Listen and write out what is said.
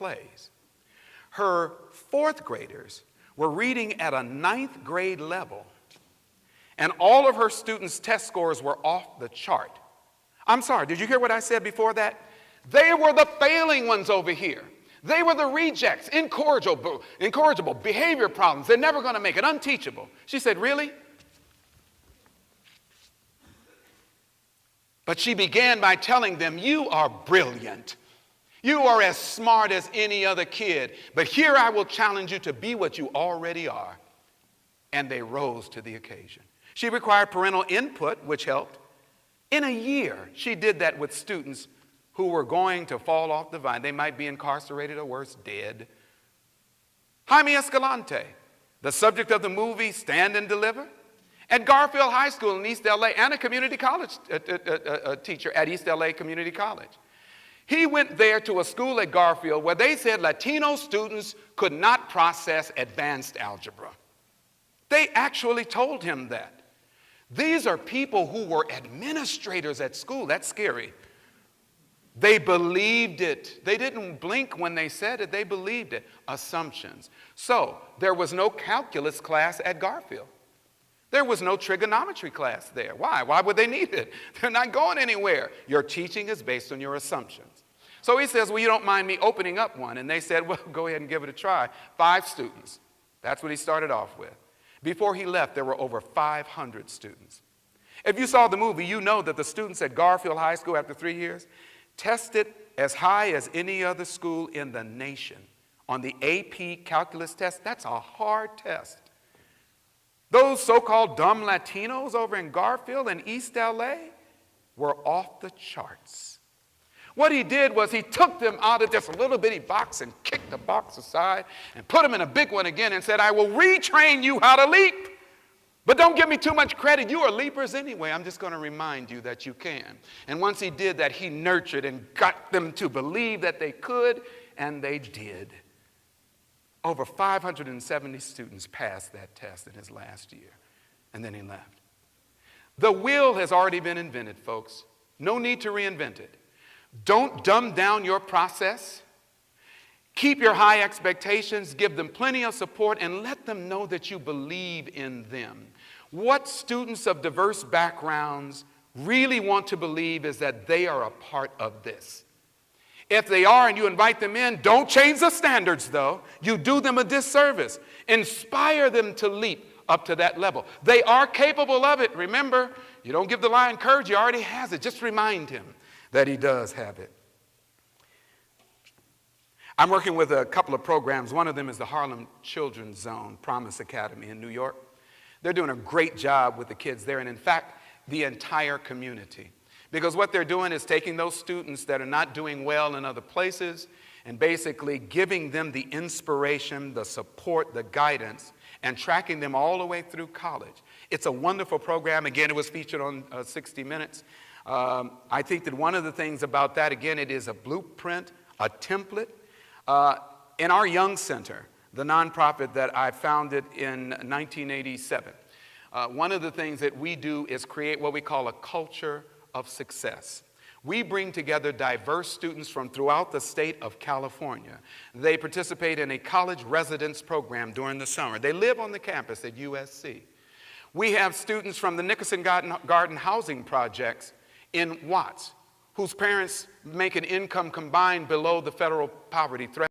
plays. Her fourth graders were reading at a ninth grade level, and all of her students' test scores were off the chart. I'm sorry, did you hear what I said before that? They were the failing ones over here. They were the rejects, incorrigible behavior problems. They're never going to make it, unteachable. She said, really? But she began by telling them, you are brilliant. You are as smart as any other kid. But here I will challenge you to be what you already are. And they rose to the occasion. She required parental input, which helped. In a year, she did that with students who were going to fall off the vine. They might be incarcerated or worse, dead. Jaime Escalante, the subject of the movie Stand and Deliver, at Garfield High School in East LA, and a community college teacher at East LA Community College. He went there to a school at Garfield where they said Latino students could not process advanced algebra. They actually told him that. These are people who were administrators at school. That's scary. They believed it. They didn't blink when they said it. They believed it. Assumptions. So there was no calculus class at Garfield. There was no trigonometry class there. Why? Why would they need it? They're not going anywhere. Your teaching is based on your assumptions. So he says, well, you don't mind me opening up one? And they said, well, go ahead and give it a try. 5 students. That's what he started off with. Before he left, there were over 500 students. If you saw the movie, you know that the students at Garfield High School after 3 years tested as high as any other school in the nation on the AP calculus test. That's a hard test. Those so-called dumb Latinos over in Garfield and East LA were off the charts. What he did was he took them out of just a little bitty box and kicked the box aside and put them in a big one again and said, I will retrain you how to leap. But don't give me too much credit. You are leapers anyway. I'm just going to remind you that you can. And once he did that, he nurtured and got them to believe that they could, and they did. Over 570 students passed that test in his last year, and then he left. The wheel has already been invented, folks. No need to reinvent it. Don't dumb down your process. Keep your high expectations, give them plenty of support, and let them know that you believe in them. What students of diverse backgrounds really want to believe is that they are a part of this. If they are and you invite them in, don't change the standards, though. You do them a disservice. Inspire them to leap up to that level. They are capable of it. Remember, you don't give the lion courage, he already has it. Just remind him that he does have it. I'm working with a couple of programs. One of them is the Harlem Children's Zone, Promise Academy in New York. They're doing a great job with the kids there, and in fact, the entire community. Because what they're doing is taking those students that are not doing well in other places and basically giving them the inspiration, the support, the guidance, and tracking them all the way through college. It's a wonderful program. Again, it was featured on 60 Minutes. I think that one of the things about that, again, it is a blueprint, a template. In our Young Center, the nonprofit that I founded in 1987, one of the things that we do is create what we call a culture of success. We bring together diverse students from throughout the state of California. They participate in a college residence program during the summer. They live on the campus at USC. We have students from the Nickerson Garden housing projects in Watts, whose parents make an income combined below the federal poverty threshold.